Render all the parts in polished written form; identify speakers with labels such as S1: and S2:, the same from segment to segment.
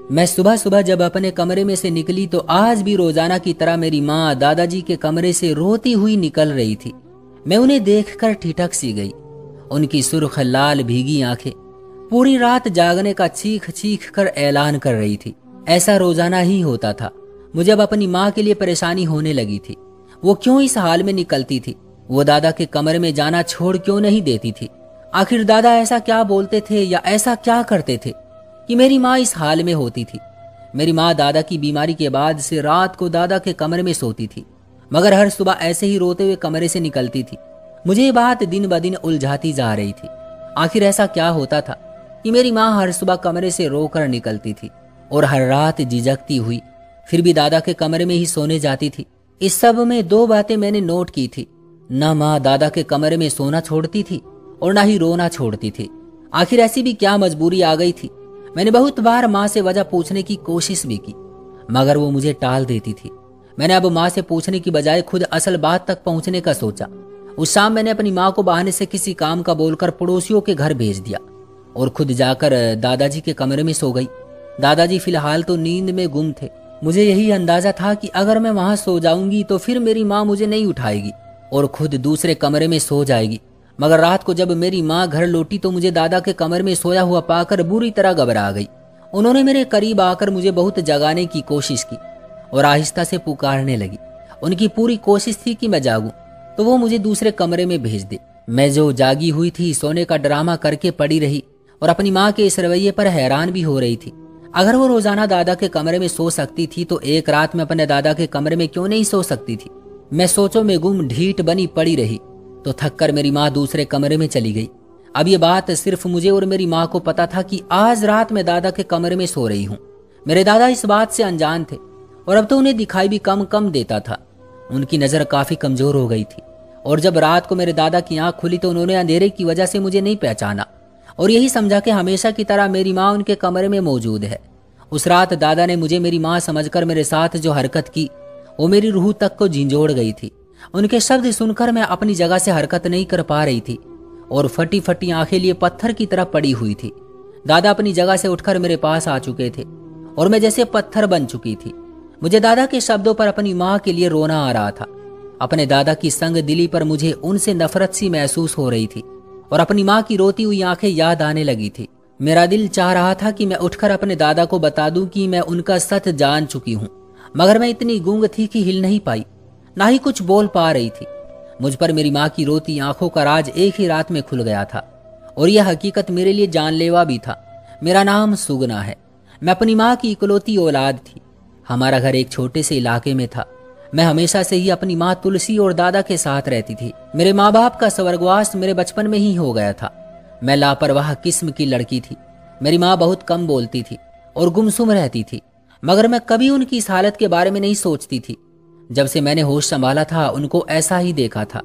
S1: मैं सुबह सुबह जब अपने कमरे में से निकली तो आज भी रोजाना की तरह मेरी माँ दादाजी के कमरे से रोती हुई निकल रही थी। मैं उन्हें देखकर ठिठक सी गई। उनकी सुर्ख लाल भीगी आंखें पूरी रात जागने का चीख चीख कर ऐलान कर रही थी। ऐसा रोजाना ही होता था। मुझे अब अपनी माँ के लिए परेशानी होने लगी थी। वो क्यों इस हाल में निकलती थी? वो दादा के कमरे में जाना छोड़ क्यों नहीं देती थी? आखिर दादा ऐसा क्या बोलते थे या ऐसा क्या करते थे कि मेरी माँ इस हाल में होती थी? मेरी माँ दादा की बीमारी के बाद से रात को दादा के कमरे में सोती थी, मगर हर सुबह ऐसे ही रोते हुए कमरे से निकलती थी। मुझे ये बात दिन ब दिन उलझाती जा रही थी। आखिर ऐसा क्या होता था कि मेरी माँ हर सुबह कमरे से रोकर निकलती थी और हर रात झिझकती हुई फिर भी दादा के कमरे में ही सोने जाती थी? इस सब में दो बातें मैंने नोट की थी। न माँ दादा के कमरे में सोना छोड़ती थी और ना ही रोना छोड़ती थी। आखिर ऐसी भी क्या मजबूरी आ गई थी? मैंने बहुत बार माँ से वजह पूछने की कोशिश भी की, मगर वो मुझे टाल देती थी। मैंने अब माँ से पूछने की बजाय खुद असल बात तक पहुंचने का सोचा। उस शाम मैंने अपनी माँ को बहाने से किसी काम का बोलकर पड़ोसियों के घर भेज दिया और खुद जाकर दादाजी के कमरे में सो गई। दादाजी फिलहाल तो नींद में गुम थे। मुझे यही अंदाजा था कि अगर मैं वहां सो जाऊंगी तो फिर मेरी माँ मुझे नहीं उठाएगी और खुद दूसरे कमरे में सो जाएगी। मगर रात को जब मेरी माँ घर लौटी तो मुझे दादा के कमरे में सोया हुआ पाकर बुरी तरह घबरा गई। उन्होंने मेरे करीब आकर मुझे बहुत जगाने की कोशिश की और आहिस्ता से पुकारने लगी। उनकी पूरी कोशिश थी कि मैं जागूं तो वो मुझे दूसरे कमरे में भेज दे। मैं जो जागी हुई थी सोने का ड्रामा करके पड़ी रही और अपनी माँ के इस रवैये पर हैरान भी हो रही थी। अगर वो रोजाना दादा के कमरे में सो सकती थी तो एक रात में अपने दादा के कमरे में क्यों नहीं सो सकती थी? मैं सोचों में गुम ढीठ बनी पड़ी रही तो थककर मेरी माँ दूसरे कमरे में चली गई। अब ये बात सिर्फ मुझे और मेरी माँ को पता था कि आज रात मैं दादा के कमरे में सो रही हूँ। मेरे दादा इस बात से अनजान थे और अब तो उन्हें दिखाई भी कम कम देता था। उनकी नजर काफी कमजोर हो गई थी और जब रात को मेरे दादा की आंख खुली तो उन्होंने अंधेरे की वजह से मुझे नहीं पहचाना और यही समझा कि हमेशा की तरह मेरी माँ उनके कमरे में मौजूद है। उस रात दादा ने मुझे मेरी माँ समझकर मेरे साथ जो हरकत की वो मेरी रूह तक को झिंझोड़ गई थी। उनके शब्द सुनकर मैं अपनी जगह से हरकत नहीं कर पा रही थी और फटी फटी आंखें लिए पत्थर की तरह पड़ी हुई थी। दादा अपनी जगह से उठकर मेरे पास आ चुके थे और मैं जैसे पत्थर बन चुकी थी। मुझे दादा के शब्दों पर अपनी माँ के लिए रोना आ रहा था। अपने दादा की संग दिली पर मुझे उनसे नफरत सी महसूस हो रही थी और अपनी माँ की रोती हुई आंखें याद आने लगी थी। मेरा दिल चाह रहा था कि मैं उठकर अपने दादा को बता दूं कि मैं उनका सच जान चुकी हूँ, मगर मैं इतनी गूंग थी कि हिल नहीं पाई, ना ही कुछ बोल पा रही थी। मुझ पर मेरी माँ की रोती आंखों का राज एक ही रात में खुल गया था और यह हकीकत मेरे लिए जानलेवा भी था। मेरा नाम सुगना है। मैं अपनी माँ की इकलौती औलाद थी। हमारा घर एक छोटे से इलाके में था। मैं हमेशा से ही अपनी माँ तुलसी और दादा के साथ रहती थी। मेरे माँ बाप का स्वर्गवास मेरे बचपन में ही हो गया था। मैं लापरवाह किस्म की लड़की थी। मेरी माँ बहुत कम बोलती थी और गुमसुम रहती थी, मगर मैं कभी उनकी इस हालत के बारे में नहीं सोचती थी। जब से मैंने होश संभाला था उनको ऐसा ही देखा था।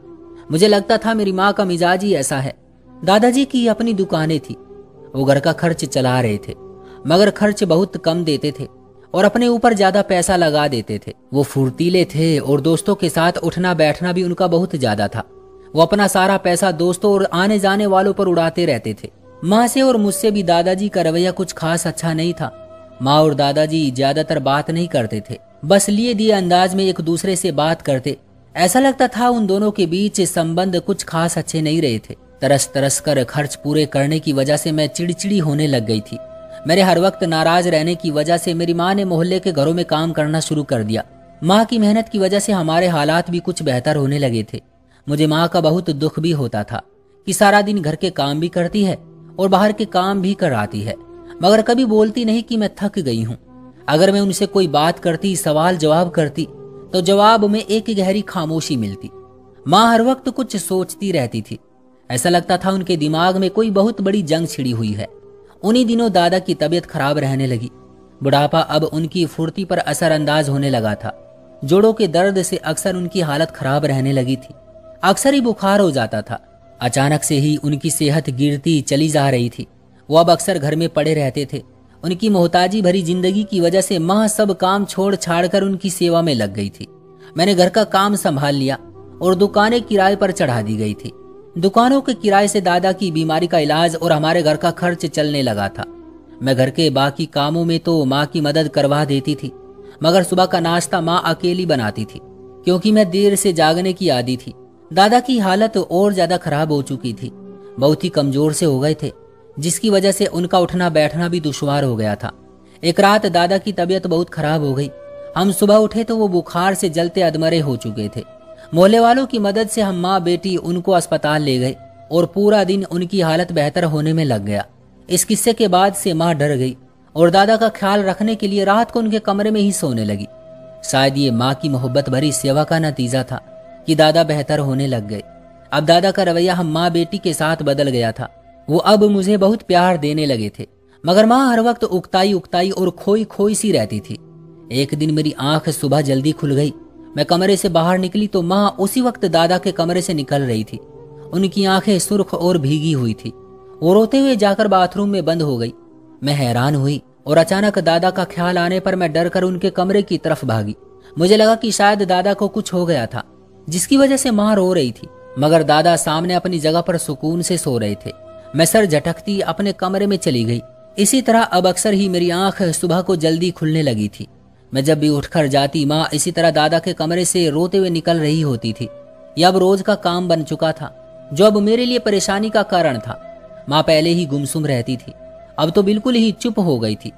S1: मुझे लगता था मेरी माँ का मिजाज ही ऐसा है। दादाजी की अपनी दुकानें थी। वो घर का खर्च चला रहे थे, मगर खर्च बहुत कम देते थे और अपने ऊपर ज्यादा पैसा लगा देते थे। वो फुर्तीले थे और दोस्तों के साथ उठना बैठना भी उनका बहुत ज्यादा था। वो अपना सारा पैसा दोस्तों और आने जाने वालों पर उड़ाते रहते थे। माँ से और मुझसे भी दादाजी का रवैया कुछ खास अच्छा नहीं था। माँ और दादाजी ज्यादातर बात नहीं करते थे, बस लिए दिए अंदाज में एक दूसरे से बात करते। ऐसा लगता था उन दोनों के बीच संबंध कुछ खास अच्छे नहीं रहे थे। तरस तरस कर खर्च पूरे करने की वजह से मैं चिड़चिड़ी होने लग गई थी। मेरे हर वक्त नाराज रहने की वजह से मेरी माँ ने मोहल्ले के घरों में काम करना शुरू कर दिया। माँ की मेहनत की वजह से हमारे हालात भी कुछ बेहतर होने लगे थे। मुझे माँ का बहुत दुख भी होता था कि सारा दिन घर के काम भी करती है और बाहर के काम भी कराती है, मगर कभी बोलती नहीं कि मैं थक गई हूँ। अगर मैं उनसे कोई बात करती, सवाल जवाब करती, तो जवाब में एक गहरी खामोशी मिलती। माँ हर वक्त कुछ सोचती रहती थी। ऐसा लगता था उनके दिमाग में कोई बहुत बड़ी जंग छिड़ी हुई है। उन्हीं दिनों दादा की तबीयत खराब रहने लगी। बुढ़ापा अब उनकी फुर्ती पर असरअंदाज होने लगा था। जोड़ों के दर्द से अक्सर उनकी हालत खराब रहने लगी थी। अक्सर ही बुखार हो जाता था। अचानक से ही उनकी सेहत गिरती चली जा रही थी। वो अब अक्सर घर में पड़े रहते थे। उनकी मोहताजी भरी जिंदगी की वजह से माँ सब काम छोड़ छाड़ कर उनकी सेवा में लग गई थी। मैंने घर का काम संभाल लिया और दुकानें किराए पर चढ़ा दी गई थी। दुकानों के किराए से दादा की बीमारी का इलाज और हमारे घर का खर्च चलने लगा था। मैं घर के बाकी कामों में तो माँ की मदद करवा देती थी, मगर सुबह का नाश्ता माँ अकेली बनाती थी। क्योंकि मैं देर से जागने की आदी थी, दादा की हालत और ज्यादा खराब हो चुकी थी। बहुत ही कमजोर से हो गए थे, जिसकी वजह से उनका उठना बैठना भी दुश्वार हो गया था। एक रात दादा की तबीयत बहुत खराब हो गई। हम सुबह उठे तो वो बुखार से जलते अधमरे हो चुके थे। मोहल्ले वालों की मदद से हम माँ बेटी उनको अस्पताल ले गए और पूरा दिन उनकी हालत बेहतर होने में लग गया। इस किस्से के बाद से माँ डर गई और दादा का ख्याल रखने के लिए रात को उनके कमरे में ही सोने लगी। शायद ये माँ की मोहब्बत भरी सेवा का नतीजा था कि दादा बेहतर होने लग गए। अब दादा का रवैया हम माँ बेटी के साथ बदल गया था। वो अब मुझे बहुत प्यार देने लगे थे, मगर माँ हर वक्त उकताई उकताई और खोई खोई सी रहती थी। एक दिन मेरी आंख सुबह जल्दी खुल गई। मैं कमरे से बाहर निकली तो माँ उसी वक्त दादा के कमरे से निकल रही थी। उनकी आंखें सुर्ख और भीगी हुई थी। वो रोते हुए जाकर बाथरूम में बंद हो गई। मैं हैरान हुई और अचानक दादा का ख्याल आने पर मैं डर कर उनके कमरे की तरफ भागी। मुझे लगा कि शायद दादा को कुछ हो गया था, जिसकी वजह से माँ रो रही थी, मगर दादा सामने अपनी जगह पर सुकून से सो रहे थे। मैं सर झटकती अपने कमरे में चली गई। इसी तरह अब अक्सर ही मेरी आंख सुबह को जल्दी खुलने लगी थी। मैं जब भी उठकर जाती, माँ इसी तरह दादा के कमरे से रोते हुए निकल रही होती थी। यह अब रोज का काम बन चुका था, जो अब मेरे लिए परेशानी का कारण था। माँ पहले ही गुमसुम रहती थी, अब तो बिल्कुल ही चुप हो गई थी।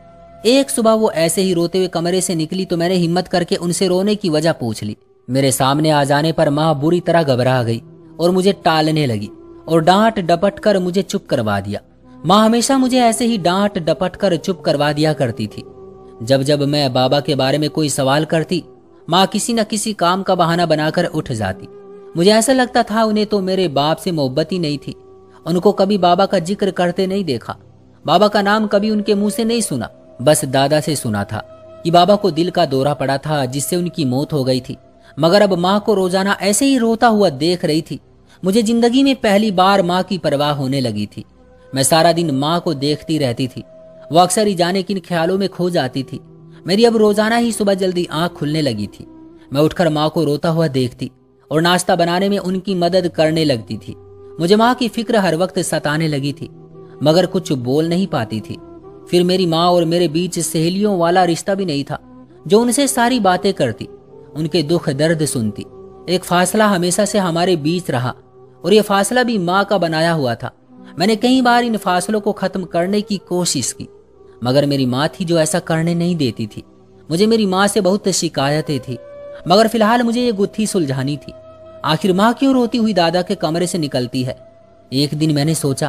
S1: एक सुबह वो ऐसे ही रोते हुए कमरे से निकली तो मैंने हिम्मत करके उनसे रोने की वजह पूछ ली। मेरे सामने आ जाने पर माँ बुरी तरह घबरा गई और मुझे टालने लगी और डांट डपट कर मुझे चुप करवा दिया। माँ हमेशा मुझे ऐसे ही डांट डपट कर चुप करवा दिया करती थी। जब जब मैं बाबा के बारे में कोई सवाल करती, माँ किसी न किसी काम का बहाना बनाकर उठ जाती। मुझे ऐसा लगता था उन्हें तो मेरे बाप से मोहब्बत ही नहीं थी। उनको कभी बाबा का जिक्र करते नहीं देखा, बाबा का नाम कभी उनके मुंह से नहीं सुना। बस दादा से सुना था कि बाबा को दिल का दौरा पड़ा था, जिससे उनकी मौत हो गई थी। मगर अब माँ को रोजाना ऐसे ही रोता हुआ देख रही थी। मुझे जिंदगी में पहली बार माँ की परवाह होने लगी थी। मैं सारा दिन माँ को देखती रहती थी। वो अक्सर ही जाने किन ख्यालों में खो जाती थी। मेरी अब रोजाना ही सुबह जल्दी आंख खुलने लगी थी। मैं उठकर माँ को रोता हुआ देखती और नाश्ता बनाने में उनकी मदद करने लगती थी। मुझे माँ की फिक्र हर वक्त सताने लगी थी, मगर कुछ बोल नहीं पाती थी। फिर मेरी माँ और मेरे बीच सहेलियों वाला रिश्ता भी नहीं था, जो उनसे सारी बातें करती, उनके दुख दर्द सुनती। एक फासला हमेशा से हमारे बीच रहा और यह फासला भी माँ का बनाया हुआ था। मैंने कई बार इन फासलों को खत्म करने की कोशिश की, मगर मेरी माँ थी जो ऐसा करने नहीं देती थी। मुझे मेरी माँ से बहुत शिकायतें थी, मगर फिलहाल मुझे ये गुत्थी सुलझानी थी। आखिर माँ क्यों रोती हुई दादा के कमरे से निकलती है? एक दिन मैंने सोचा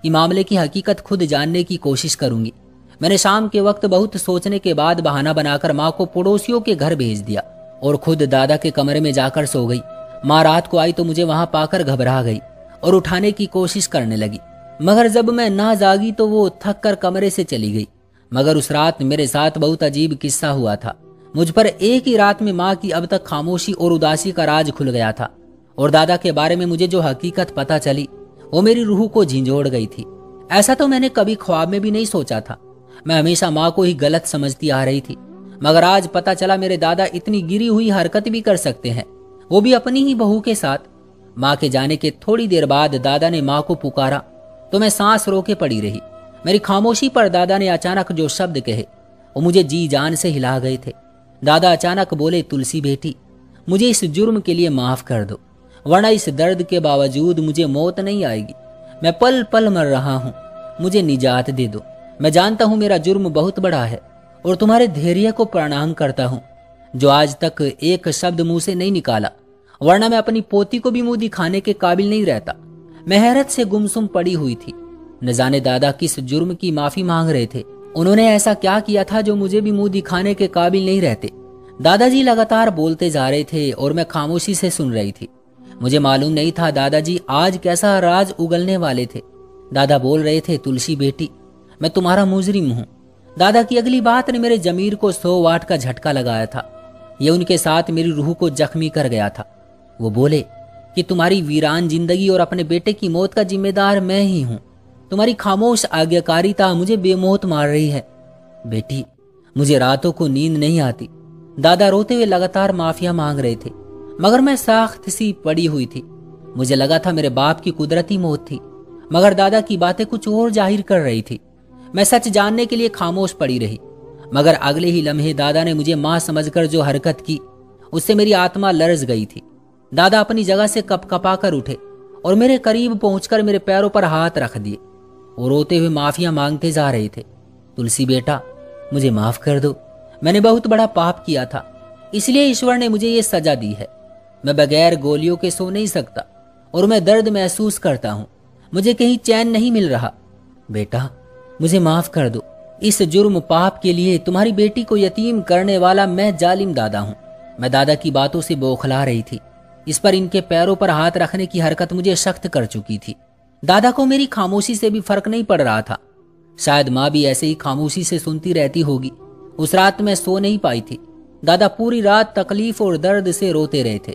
S1: कि मामले की हकीकत खुद जानने की कोशिश करूंगी। मैंने शाम के वक्त बहुत सोचने के बाद बहाना बनाकर माँ को पड़ोसियों के घर भेज दिया और खुद दादा के कमरे में जाकर सो गई। माँ रात को आई तो मुझे वहां पाकर घबरा गई और उठाने की कोशिश करने लगी, मगर जब मैं ना जागी तो वो थक कर कमरे से चली गई। मगर उस रात मेरे साथ बहुत अजीब किस्सा हुआ था। मुझ पर एक ही रात में माँ की अब तक खामोशी और उदासी का राज खुल गया था और दादा के बारे में मुझे जो हकीकत पता चली वो मेरी रूह को झिंझोड़ गई थी। ऐसा तो मैंने कभी ख्वाब में भी नहीं सोचा था। मैं हमेशा माँ को ही गलत समझती आ रही थी, मगर आज पता चला मेरे दादा इतनी गिरी हुई हरकत भी कर सकते हैं, वो भी अपनी ही बहू के साथ। माँ के जाने के थोड़ी देर बाद दादा ने माँ को पुकारा तो मैं सांस रोके पड़ी रही। मेरी खामोशी पर दादा ने अचानक जो शब्द कहे वो मुझे जी जान से हिला गए थे। दादा अचानक बोले, तुलसी बेटी, मुझे इस जुर्म के लिए माफ कर दो, वरना इस दर्द के बावजूद मुझे मौत नहीं आएगी। मैं पल पल मर रहा हूँ, मुझे निजात दे दो। मैं जानता हूँ मेरा जुर्म बहुत बड़ा है और तुम्हारे धैर्य को प्रणाम करता हूँ जो आज तक एक शब्द मुंह से नहीं निकाला, वरना मैं अपनी पोती को भी मुंह दिखाने के काबिल नहीं रहता। मैं हैरत से गुमसुम पड़ी हुई थी। न जाने दादा किस जुर्म की माफी मांग रहे थे। उन्होंने ऐसा क्या किया था जो मुझे भी मुंह दिखाने के काबिल नहीं रहते। दादाजी लगातार बोलते जा रहे थे और मैं खामोशी से सुन रही थी। मुझे मालूम नहीं था दादाजी आज कैसा राज उगलने वाले थे। दादा बोल रहे थे, तुलसी बेटी, मैं तुम्हारा मुजरिम हूँ। दादा की अगली बात ने मेरे जमीर को 100 वाट का झटका लगाया था। ये उनके साथ मेरी रूह को जख्मी कर गया था। वो बोले कि तुम्हारी वीरान जिंदगी और अपने बेटे की मौत का जिम्मेदार मैं ही हूँ। तुम्हारी खामोश आज्ञाकारिता मुझे बेमौत मार रही है। बेटी, मुझे रातों को नींद नहीं आती। दादा रोते हुए लगातार माफिया मांग रहे थे, मगर मैं साख्त सी पड़ी हुई थी। मुझे लगा था मेरे बाप की कुदरती मौत थी, मगर दादा की बातें कुछ और जाहिर कर रही थी। मैं सच जानने के लिए खामोश पड़ी रही, मगर अगले ही लम्हे दादा ने मुझे मां समझकर जो हरकत की उससे मेरी आत्मा लरज गई थी। दादा अपनी जगह से कपकपा कर उठे और मेरे करीब पहुंचकर मेरे पैरों पर हाथ रख दिए। वो रोते हुए माफिया मांगते जा रहे थे। तुलसी बेटा, मुझे माफ कर दो, मैंने बहुत बड़ा पाप किया था, इसलिए ईश्वर ने मुझे ये सजा दी है। मैं बगैर गोलियों के सो नहीं सकता और मैं दर्द महसूस करता हूं, मुझे कहीं चैन नहीं मिल रहा। बेटा, मुझे माफ कर दो, इस जुर्म पाप के लिए तुम्हारी बेटी को यतीम करने वाला मैं जालिम दादा हूं। मैं दादा की बातों से बौखला रही थी। इस पर इनके पैरों पर हाथ रखने की हरकत मुझे सख्त कर चुकी थी। दादा को मेरी खामोशी से भी फर्क नहीं पड़ रहा था। शायद माँ भी ऐसे ही खामोशी से सुनती रहती होगी। उस रात मैं सो नहीं पाई थी। दादा पूरी रात तकलीफ और दर्द से रोते रहे थे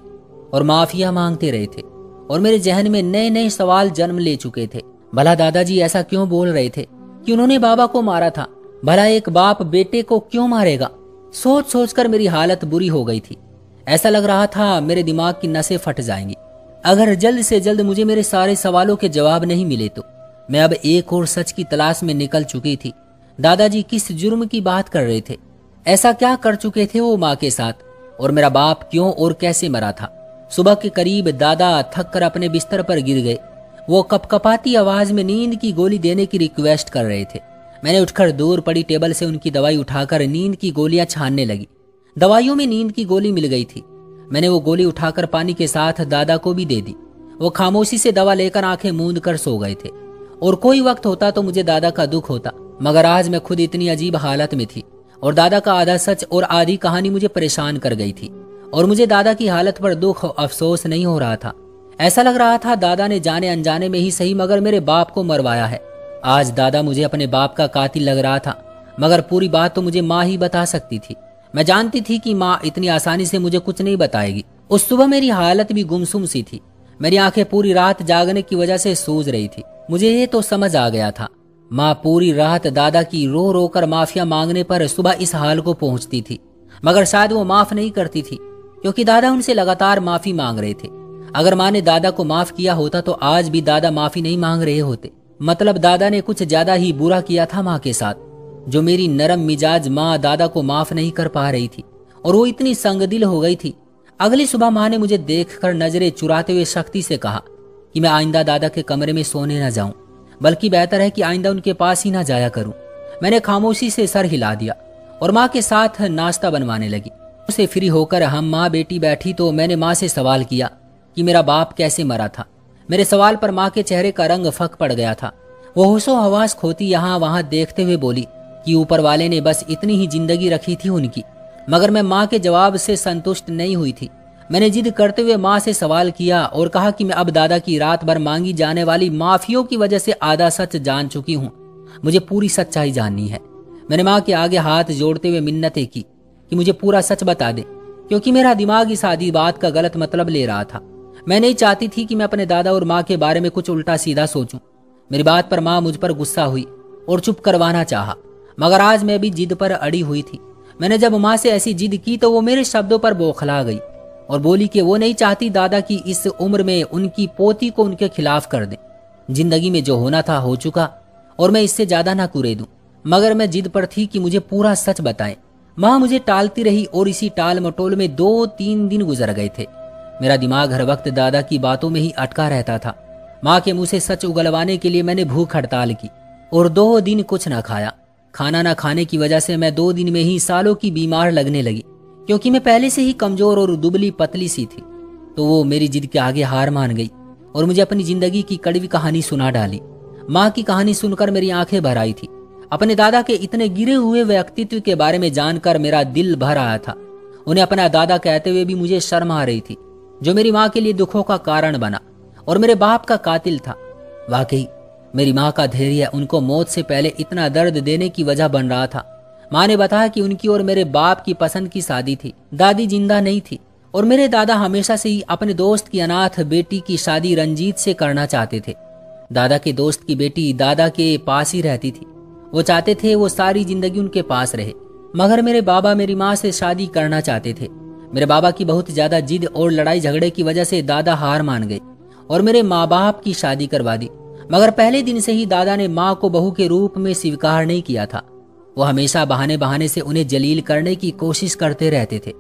S1: और माफिया मांगते रहे थे और मेरे जहन में नए नए सवाल जन्म ले चुके थे। भला दादाजी ऐसा क्यों बोल रहे थे कि उन्होंने बाबा को मारा था? भला एक बाप बेटे को क्यों मारेगा? सोच सोच कर मेरी हालत बुरी हो गई थी। ऐसा लग रहा था मेरे दिमाग की नसें फट जाएंगी अगर जल्द से जल्द मुझे मेरे सारे सवालों के जवाब नहीं मिले तो। मैं अब एक और सच की तलाश में निकल चुकी थी। दादाजी किस जुर्म की बात कर रहे थे? ऐसा क्या कर चुके थे वो माँ के साथ? और मेरा बाप क्यों और कैसे मरा था? सुबह के करीब दादा थक कर अपने बिस्तर पर गिर गए। वो कपकपाती आवाज में नींद की गोली देने की रिक्वेस्ट कर रहे थे। मैंने उठकर दूर पड़ी टेबल से उनकी दवाई उठाकर नींद की गोलियां छानने लगी। दवाइयों में नींद की गोली मिल गई थी। मैंने वो गोली उठाकर पानी के साथ दादा को भी दे दी। वो खामोशी से दवा लेकर आंखें मूंद कर सो गए थे। और कोई वक्त होता तो मुझे दादा का दुख होता, मगर आज मैं खुद इतनी अजीब हालत में थी और दादा का आधा सच और आधी कहानी मुझे परेशान कर गई थी। और मुझे दादा की हालत पर दुख अफसोस नहीं हो रहा था। ऐसा लग रहा था दादा ने जाने अनजाने में ही सही मगर मेरे बाप को मरवाया है। आज दादा मुझे अपने बाप का कातिल लग रहा था, मगर पूरी बात तो मुझे माँ ही बता सकती थी। मैं जानती थी कि माँ इतनी आसानी से मुझे कुछ नहीं बताएगी। उस सुबह मेरी हालत भी गुमसुम सी थी। मेरी आंखें पूरी रात जागने की वजह से सूज रही थी। मुझे ये तो समझ आ गया था, माँ पूरी रात दादा की रो रो कर माफिया मांगने पर सुबह इस हाल को पहुंचती थी, मगर शायद वो माफ नहीं करती थी क्योंकि दादा उनसे लगातार माफी मांग रहे थे। अगर माँ ने दादा को माफ किया होता तो आज भी दादा माफी नहीं मांग रहे होते। मतलब दादा ने कुछ ज्यादा ही बुरा किया था माँ के साथ। जो मेरी नरम मिजाज माँ दादा को माफ नहीं कर पा रही थी और वो इतनी संगदिल हो गई थी। अगली सुबह माँ ने मुझे देखकर नजरें चुराते हुए सख्ती से कहा कि मैं आइंदा दादा के कमरे में सोने न जाऊं, बल्कि बेहतर है कि आइंदा उनके पास ही ना जाया करूं। मैंने खामोशी से सर हिला दिया और माँ के साथ नाश्ता बनवाने लगी। उसे फ्री होकर हम माँ बेटी बैठी तो मैंने माँ से सवाल किया कि मेरा बाप कैसे मरा था। मेरे सवाल पर माँ के चेहरे का रंग फक पड़ गया था। वो होशो हवास खोती यहाँ वहां देखते हुए बोली कि ऊपर वाले ने बस इतनी ही जिंदगी रखी थी उनकी। मगर मैं माँ के जवाब से संतुष्ट नहीं हुई थी। मैंने जिद करते हुए माँ से सवाल किया और कहा कि मैं अब दादा की रात भर मांगी जाने वाली माफियों की वजह से आधा सच जान चुकी हूँ। मुझे पूरी सच्चाई जाननी है। मैंने माँ के आगे हाथ जोड़ते हुए मिन्नतें की कि मुझे पूरा सच बता दे, क्योंकि मेरा दिमाग इस आधी बात का गलत मतलब ले रहा था। मैं नहीं चाहती थी कि मैं अपने दादा और माँ के बारे में कुछ उल्टा सीधा सोचूं। मेरी बात पर माँ मुझ पर गुस्सा हुई और चुप करवाना चाहा, मगर आज मैं भी जिद पर अड़ी हुई थी। मैंने जब माँ से ऐसी जिद की तो वो मेरे शब्दों पर बौखला गई और बोली कि वो नहीं चाहती दादा की इस उम्र में उनकी पोती को उनके खिलाफ कर दे। जिंदगी में जो होना था हो चुका और मैं इससे ज्यादा ना कुरेदूं, मगर मैं जिद पर थी कि मुझे पूरा सच बताएं। माँ मुझे टालती रही और इसी टाल मटोल में 2-3 दिन गुजर गए थे। मेरा दिमाग हर वक्त दादा की बातों में ही अटका रहता था। माँ के मुंह से सच उगलवाने के लिए मैंने भूख हड़ताल की और 2 दिन कुछ न खाया। खाना न खाने की वजह से मैं 2 दिन में ही सालों की बीमार लगने लगी, क्योंकि मैं पहले से ही कमजोर और दुबली पतली सी थी। तो वो मेरी जिद के आगे हार मान गई और मुझे अपनी जिंदगी की कड़वी कहानी सुना डाली। माँ की कहानी सुनकर मेरी आंखें भर आई थी। अपने दादा के इतने गिरे हुए व्यक्तित्व के बारे में जानकर मेरा दिल भर आया था। उन्हें अपना दादा कहते हुए भी मुझे शर्म आ रही थी, जो मेरी माँ के लिए दुखों का कारण बना और मेरे बाप का कातिल था। वाकई मेरी माँ का धैर्य उनको मौत से पहले इतना दर्द देने की वजह बन रहा था। माँ ने बताया कि उनकी और मेरे बाप की पसंद की शादी थी। दादी जिंदा नहीं थी और मेरे दादा हमेशा से ही अपने दोस्त की अनाथ बेटी की शादी रंजीत से करना चाहते थे। दादा के दोस्त की बेटी दादा के पास ही रहती थी। वो चाहते थे वो सारी जिंदगी उनके पास रहे, मगर मेरे बाबा मेरी माँ से शादी करना चाहते थे। मेरे बाबा की बहुत ज्यादा जिद और लड़ाई झगड़े की वजह से दादा हार मान गए और मेरे माँ बाप की शादी करवा दी। मगर पहले दिन से ही दादा ने माँ को बहू के रूप में स्वीकार नहीं किया था। वो हमेशा बहाने बहाने से उन्हें जलील करने की कोशिश करते रहते थे,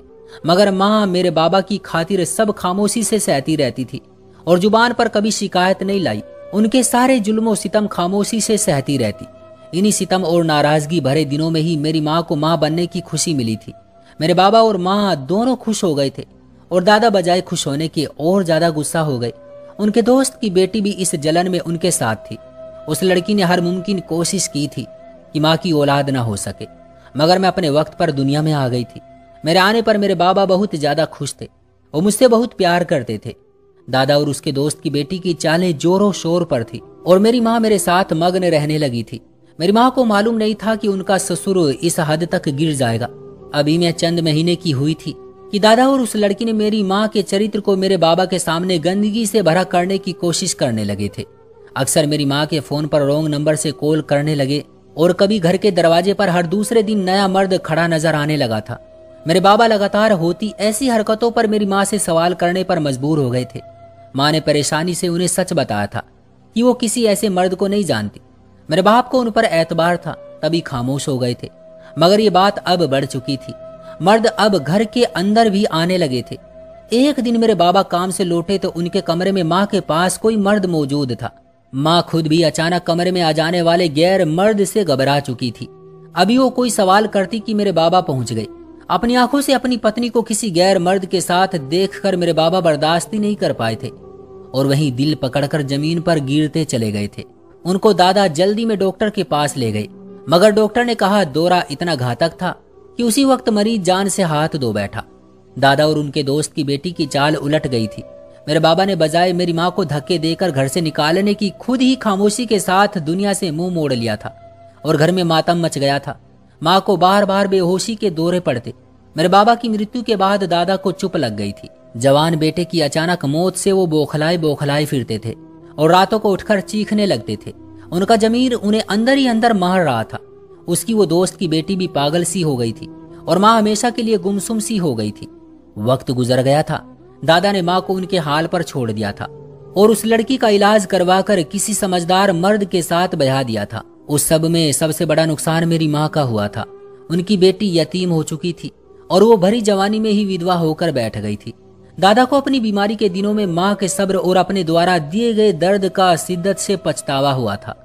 S1: मगर माँ मेरे बाबा की खातिर सब खामोशी से सहती रहती थी और जुबान पर कभी शिकायत नहीं लाई। उनके सारे जुल्म और सितम खामोशी से सहती रहती। इन्हीं सितम और नाराजगी भरे दिनों में ही मेरी माँ को माँ बनने की खुशी मिली थी। मेरे बाबा और माँ दोनों खुश हो गए थे और दादा बजाय खुश होने के और ज्यादा गुस्सा हो गए। उनके दोस्त की बेटी भी इस जलन में उनके साथ थी। उस लड़की ने हर मुमकिन कोशिश की थी कि माँ की औलाद ना हो सके, मगर मैं अपने वक्त पर दुनिया में आ गई थी। मेरे आने पर मेरे बाबा बहुत ज्यादा खुश थे। वो मुझसे बहुत प्यार करते थे। दादा और उसके दोस्त की बेटी की चालें जोरों शोर पर थी और मेरी माँ मेरे साथ मग्न रहने लगी थी। मेरी माँ को मालूम नहीं था कि उनका ससुर इस हद तक गिर जाएगा। अभी मैं चंद महीने की हुई थी कि दादा और उस लड़की ने मेरी माँ के चरित्र को मेरे बाबा के सामने गंदगी से भरा करने की कोशिश करने लगे थे। अक्सर मेरी माँ के फोन पर रॉन्ग नंबर से कॉल करने लगे और कभी घर के दरवाजे पर हर दूसरे दिन नया मर्द खड़ा नजर आने लगा था। मेरे बाबा लगातार होती ऐसी हरकतों पर मेरी माँ से सवाल करने पर मजबूर हो गए थे। माँ ने परेशानी से उन्हें सच बताया था कि वो किसी ऐसे मर्द को नहीं जानती। मेरे बाप को उन पर एतबार था, तभी खामोश हो गए थे। मगर ये बात अब बढ़ चुकी थी। मर्द अब घर के अंदर भी आने लगे थे। एक दिन मेरे बाबा काम से लौटे तो उनके कमरे में माँ के पास कोई मर्द मौजूद था। माँ खुद भी अचानक कमरे में आ जाने वाले गैर मर्द से घबरा चुकी थी। अभी वो कोई सवाल करती कि मेरे बाबा पहुंच गए। अपनी आंखों से अपनी पत्नी को किसी गैर मर्द के साथ देखकर मेरे बाबा बर्दाश्त ही नहीं कर पाए थे और वहीं दिल पकड़कर जमीन पर गिरते चले गए थे। उनको दादा जल्दी में डॉक्टर के पास ले गए, मगर डॉक्टर ने कहा दौरा इतना घातक था कि उसी वक्त मरीज जान से हाथ धो बैठा। दादा और उनके दोस्त की बेटी की चाल उलट गई थी। मेरे बाबा ने बजाय मेरी माँ को धक्के देकर घर से निकालने की खुद ही खामोशी के साथ दुनिया से मुंह मोड़ लिया था और घर में मातम मच गया था। माँ को बार बार बेहोशी के दौरे पड़ते। मेरे बाबा की मृत्यु के बाद दादा को चुप लग गई थी। जवान बेटे की अचानक मौत से वो बौखलाए बौखलाए फिरते थे और रातों को उठकर चीखने लगते थे। उनका जमीर उन्हें अंदर ही अंदर मार रहा था। उसकी वो दोस्त की बेटी भी पागल सी हो गई थी और माँ हमेशा के लिए गुमसुम सी हो गई थी। वक्त गुजर गया था। दादा ने माँ को उनके हाल पर छोड़ दिया था और उस लड़की का इलाज करवाकर किसी समझदार मर्द के साथ बहा दिया था। उस सब में सबसे बड़ा नुकसान मेरी माँ का हुआ था। उनकी बेटी यतीम हो चुकी थी और वो भरी जवानी में ही विधवा होकर बैठ गई थी। दादा को अपनी बीमारी के दिनों में माँ के सब्र और अपने द्वारा दिए गए दर्द का शिद्दत से पछतावा हुआ था।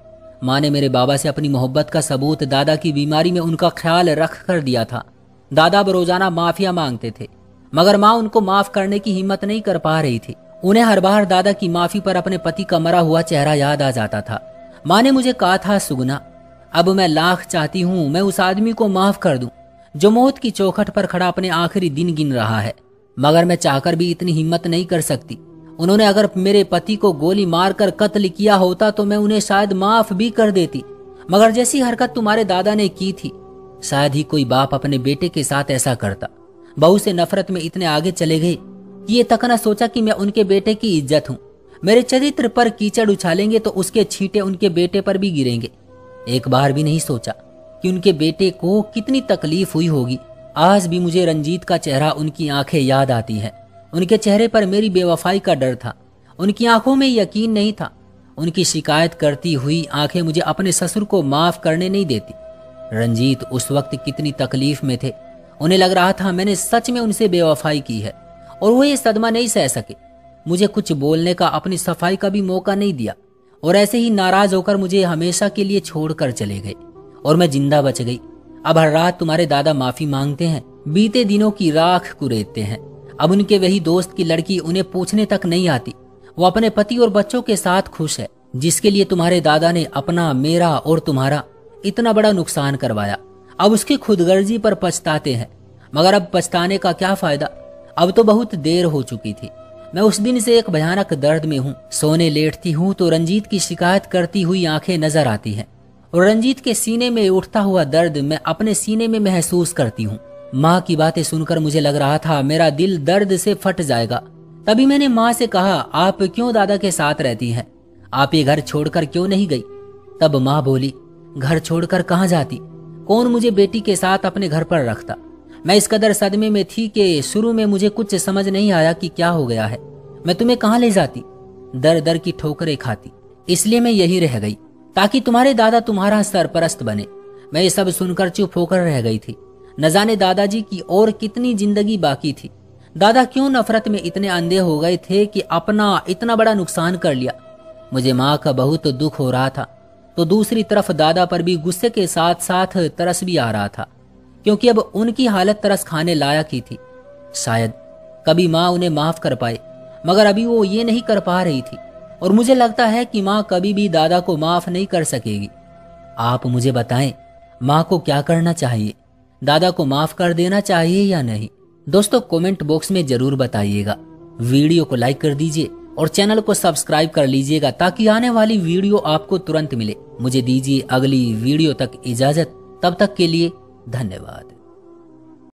S1: माँ ने मेरे बाबा से अपनी मोहब्बत का सबूत दादा की बीमारी में उनका ख्याल रख कर दिया था। दादा रोजाना माफिया मांगते थे, मगर माँ उनको माफ करने की हिम्मत नहीं कर पा रही थी। उन्हें हर बार दादा की माफी पर अपने पति का मरा हुआ चेहरा याद आ जाता था। माँ ने मुझे कहा था, सुगना, अब मैं लाख चाहती हूँ मैं उस आदमी को माफ कर दूं जो मौत की चौखट पर खड़ा अपने आखिरी दिन गिन रहा है, मगर मैं चाहकर भी इतनी हिम्मत नहीं कर सकती। उन्होंने अगर मेरे पति को गोली मारकर कत्ल किया होता तो मैं उन्हें शायद माफ भी कर देती, मगर जैसी हरकत तुम्हारे दादा ने की थी, शायद ही कोई बाप अपने बेटे के साथ ऐसा करता। बहू से नफरत में इतने आगे चले गए कि ये तक न सोचा कि मैं उनके बेटे की इज्जत हूँ। मेरे चरित्र पर कीचड़ उछालेंगे तो उसके छींटे उनके बेटे पर भी गिरेंगे। एक बार भी नहीं सोचा कि उनके बेटे को कितनी तकलीफ हुई होगी। आज भी मुझे रंजीत का चेहरा, उनकी आंखें याद आती हैं। उनके चेहरे पर मेरी बेवफाई का डर था। उनकी आंखों में यकीन नहीं था। उनकी शिकायत करती हुई आंखें मुझे अपने ससुर को माफ करने नहीं देती। रंजीत उस वक्त कितनी तकलीफ में थे। उन्हें लग रहा था मैंने सच में उनसे बेवफाई की है और वो ये सदमा नहीं सह सके। मुझे कुछ बोलने का, अपनी सफाई का भी मौका नहीं दिया और ऐसे ही नाराज होकर मुझे हमेशा के लिए छोड़कर चले गए और मैं जिंदा बच गई। अब हर रात तुम्हारे दादा माफी मांगते हैं, बीते दिनों की राख कुरेदते हैं। अब उनके वही दोस्त की लड़की उन्हें पूछने तक नहीं आती। वो अपने पति और बच्चों के साथ खुश है, जिसके लिए तुम्हारे दादा ने अपना, मेरा और तुम्हारा इतना बड़ा नुकसान करवाया। अब उसकी खुदगर्जी पर पछताते हैं, मगर अब पछताने का क्या फायदा। अब तो बहुत देर हो चुकी थी। मैं उस दिन से एक भयानक दर्द में हूँ। सोने लेटती हूँ तो रंजीत की शिकायत करती हुई आंखें नजर आती हैं और रंजीत के सीने में उठता हुआ दर्द मैं अपने सीने में महसूस करती हूँ। माँ की बातें सुनकर मुझे लग रहा था मेरा दिल दर्द से फट जाएगा। तभी मैंने माँ से कहा, आप क्यों दादा के साथ रहती हैं? आप ये घर छोड़कर क्यों नहीं गई? तब माँ बोली, घर छोड़कर कहाँ जाती? कौन मुझे बेटी के साथ अपने घर पर रखता? मैं इस कदर सदमे में थी कि शुरू में मुझे कुछ समझ नहीं आया कि क्या हो गया है। मैं तुम्हें कहाँ ले जाती? दर दर की ठोकरें खाती, इसलिए मैं यही रह गई ताकि तुम्हारे दादा तुम्हारा सरपरस्त बने। मैं ये सब सुनकर चुप होकर रह गई थी। न जाने दादाजी की और कितनी जिंदगी बाकी थी। दादा क्यों नफरत में इतने अंधे हो गए थे कि अपना इतना बड़ा नुकसान कर लिया। मुझे माँ का बहुत दुख हो रहा था, तो दूसरी तरफ दादा पर भी गुस्से के साथ साथ तरस भी आ रहा था, क्योंकि अब उनकी हालत तरस खाने लायक ही थी। शायद कभी माँ उन्हें माफ कर पाए, मगर अभी वो ये नहीं कर पा रही थी, और मुझे लगता है कि माँ कभी भी दादा को माफ नहीं कर सकेगी। आप मुझे बताएं, माँ को क्या करना चाहिए? दादा को माफ कर देना चाहिए या नहीं? दोस्तों कमेंट बॉक्स में जरूर बताइएगा। वीडियो को लाइक कर दीजिए और चैनल को सब्सक्राइब कर लीजिएगा ताकि आने वाली वीडियो आपको तुरंत मिले। मुझे दीजिए अगली वीडियो तक इजाजत, तब तक के लिए धन्यवाद।